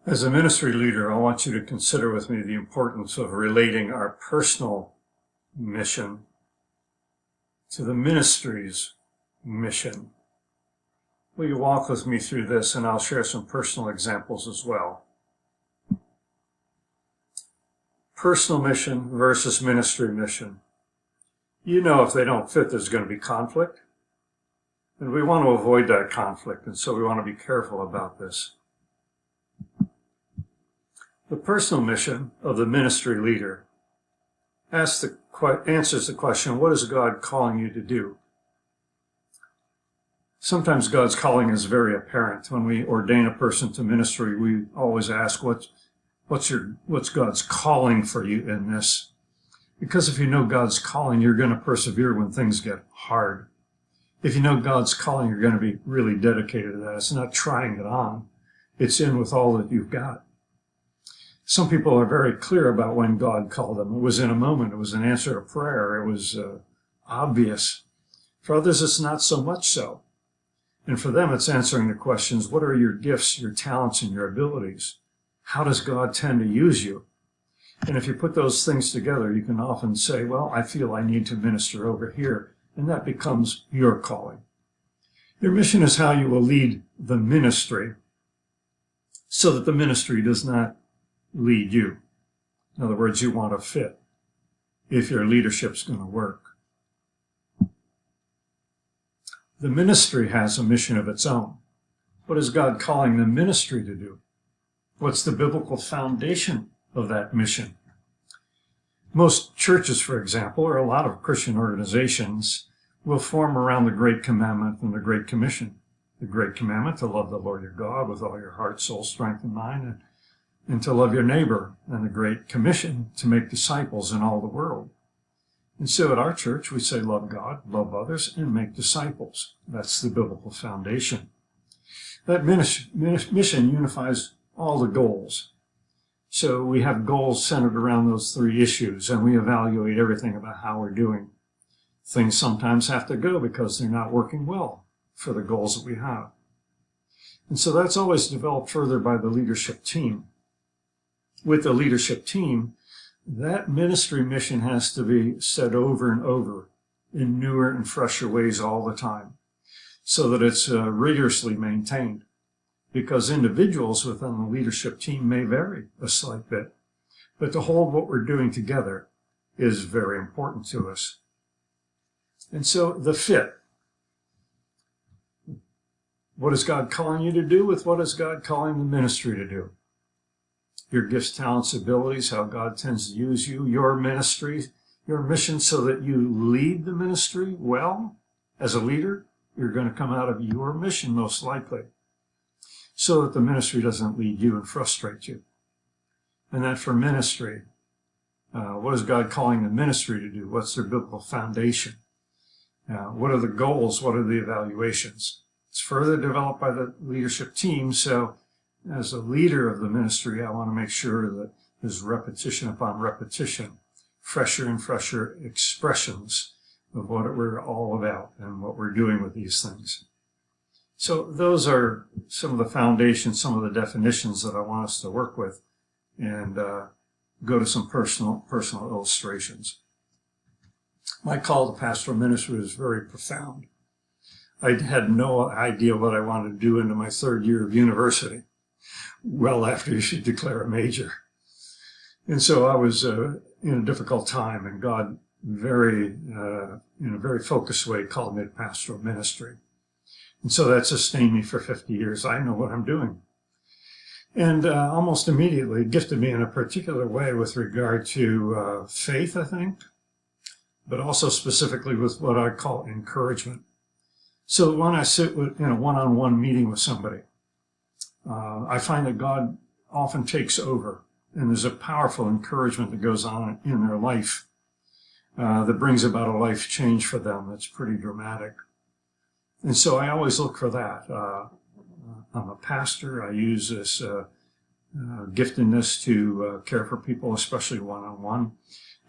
As a ministry leader, I want you to consider with me the importance of relating our personal mission to the ministry's mission. Will you walk with me through this, and I'll share some personal examples as well. Personal mission versus ministry mission. You know, if they don't fit, there's going to be conflict. And we want to avoid that conflict, and so we want to be careful about this. The personal mission of the ministry leader answers the question, what is God calling you to do? Sometimes God's calling is very apparent. When we ordain a person to ministry, we always ask, what's God's calling for you in this? Because if you know God's calling, you're going to persevere when things get hard. If you know God's calling, you're going to be really dedicated to that. It's not trying it on. It's in with all that you've got. Some people are very clear about when God called them. It was in a moment. It was an answer to prayer. It was obvious. For others, it's not so much so. And for them, it's answering the questions, what are your gifts, your talents, and your abilities? How does God tend to use you? And if you put those things together, you can often say, well, I feel I need to minister over here. And that becomes your calling. Your mission is how you will lead the ministry so that the ministry does not lead you. In other words, you want to fit if your leadership's going to work. The ministry has a mission of its own. What is God calling the ministry to do? What's the biblical foundation of that mission? Most churches, for example, or a lot of Christian organizations, will form around the Great Commandment and the Great Commission. The Great Commandment, to love the Lord your God with all your heart, soul, strength, and mind, and to love your neighbor, and the Great Commission, to make disciples in all the world. And so at our church, we say love God, love others, and make disciples. That's the biblical foundation. That mission unifies all the goals. So we have goals centered around those three issues, and we evaluate everything about how we're doing. Things sometimes have to go because they're not working well for the goals that we have. And so that's always developed further by the leadership team. With the leadership team, that ministry mission has to be said over and over in newer and fresher ways all the time so that it's rigorously maintained. Because individuals within the leadership team may vary a slight bit. But to hold what we're doing together is very important to us. And so the fit. What is God calling you to do with what is God calling the ministry to do? Your gifts, talents, abilities, how God tends to use you, your ministry, your mission so that you lead the ministry well. As a leader, you're going to come out of your mission most likely, so that the ministry doesn't lead you and frustrate you. And that for ministry, what is God calling the ministry to do? What's their biblical foundation? What are the goals? What are the evaluations? It's further developed by the leadership team, so as a leader of the ministry, I want to make sure that there's repetition upon repetition, fresher and fresher expressions of what we're all about and what we're doing with these things. So those are some of the foundations, some of the definitions that I want us to work with, and go to some personal illustrations. My call to pastoral ministry was very profound. I had no idea what I wanted to do into my third year of university, well after you should declare a major. And so I was in a difficult time, and God in a very focused way called me to pastoral ministry. And so that sustained me for 50 years. I know what I'm doing. And almost immediately gifted me in a particular way with regard to faith, I think, but also specifically with what I call encouragement. So when I sit in a one-on-one meeting with somebody, I find that God often takes over, and there's a powerful encouragement that goes on in their life that brings about a life change for them that's pretty dramatic. And so I always look for that. I'm a pastor. I use this giftedness to care for people, especially one-on-one.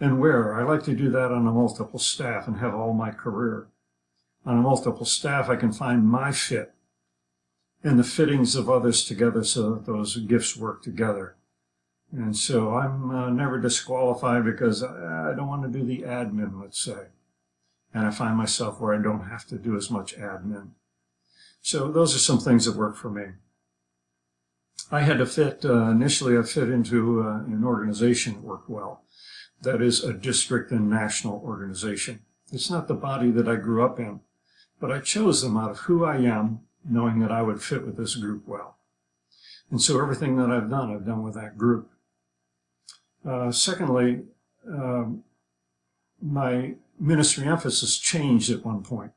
And where? I like to do that on a multiple staff and have all my career. On a multiple staff, I can find my fit and the fittings of others together so that those gifts work together. And so I'm never disqualified because I don't want to do the admin, let's say. And I find myself where I don't have to do as much admin. So those are some things that work for me. I had to fit, initially I fit into an organization that worked well. That is a district and national organization. It's not the body that I grew up in, but I chose them out of who I am, knowing that I would fit with this group well. And so everything that I've done with that group. Secondly, my ministry emphasis changed at one point.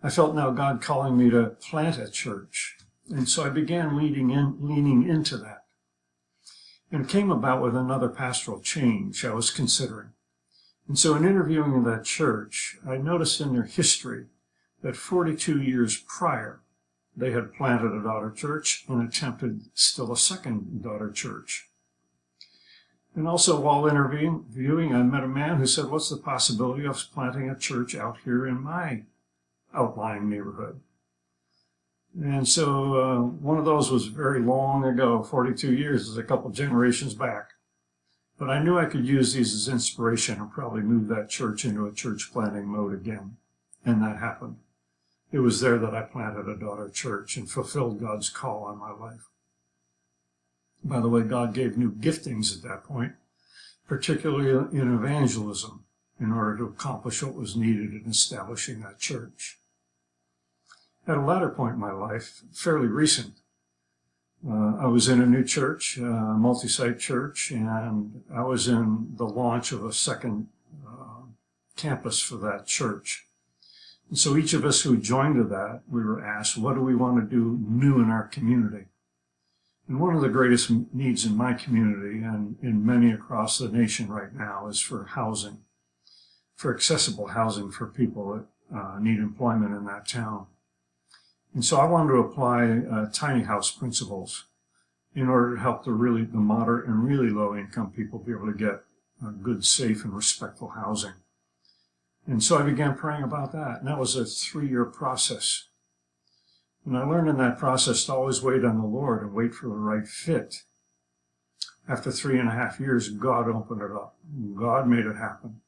I felt now God calling me to plant a church. And so I began leaning into that. And it came about with another pastoral change I was considering. And so in interviewing in that church, I noticed in their history that 42 years prior, they had planted a daughter church and attempted still a second daughter church. And also while interviewing, I met a man who said, what's the possibility of planting a church out here in my outlying neighborhood? And so one of those was very long ago, 42 years, is a couple generations back. But I knew I could use these as inspiration and probably move that church into a church planting mode again. And that happened. It was there that I planted a daughter church and fulfilled God's call on my life. By the way, God gave new giftings at that point, particularly in evangelism, in order to accomplish what was needed in establishing that church. At a latter point in my life, fairly recent, I was in a new church, a multi-site church, and I was in the launch of a second campus for that church. And so each of us who joined to that, we were asked, what do we want to do new in our community? And one of the greatest needs in my community and in many across the nation right now is for housing, for accessible housing for people that need employment in that town. And so I wanted to apply tiny house principles in order to help the moderate and really low income people be able to get good, safe, and respectful housing. And so I began praying about that. And that was a 3-year process. And I learned in that process to always wait on the Lord and wait for the right fit. After 3.5 years, God opened it up. God made it happen.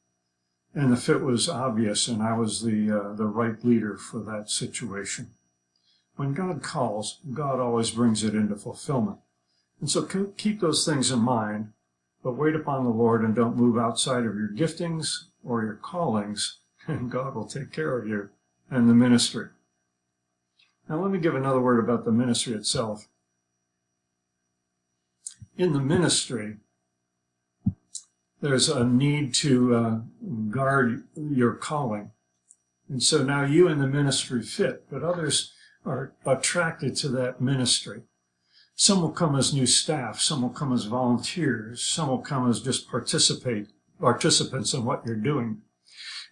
And the fit was obvious, and I was the right leader for that situation. When God calls, God always brings it into fulfillment. And so keep those things in mind, but wait upon the Lord and don't move outside of your giftings or your callings, and God will take care of you and the ministry. Now let me give another word about the ministry itself. In the ministry, there's a need to guard your calling. And so now you in the ministry fit, but others are attracted to that ministry. Some will come as new staff, some will come as volunteers, some will come as just participants in what you're doing.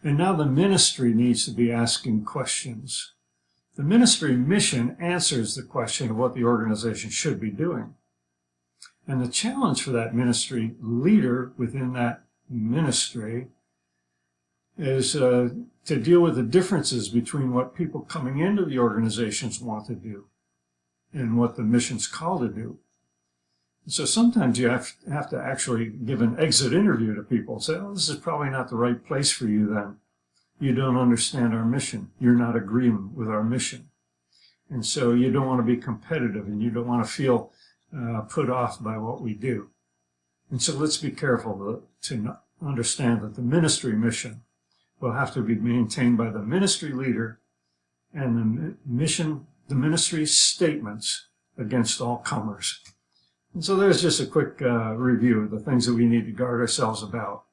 And now the ministry needs to be asking questions. The ministry mission answers the question of what the organization should be doing. And the challenge for that ministry leader within that ministry is to deal with the differences between what people coming into the organizations want to do and what the mission's called to do. So sometimes you have to actually give an exit interview to people and say, oh, this is probably not the right place for you then. You don't understand our mission. You're not agreeing with our mission. And so you don't want to be competitive and you don't want to feel put off by what we do. And so let's be careful to understand that the ministry mission will have to be maintained by the ministry leader and the ministry statements against all comers. And so there's just a quick review of the things that we need to guard ourselves about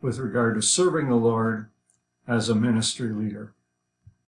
with regard to serving the Lord as a ministry leader.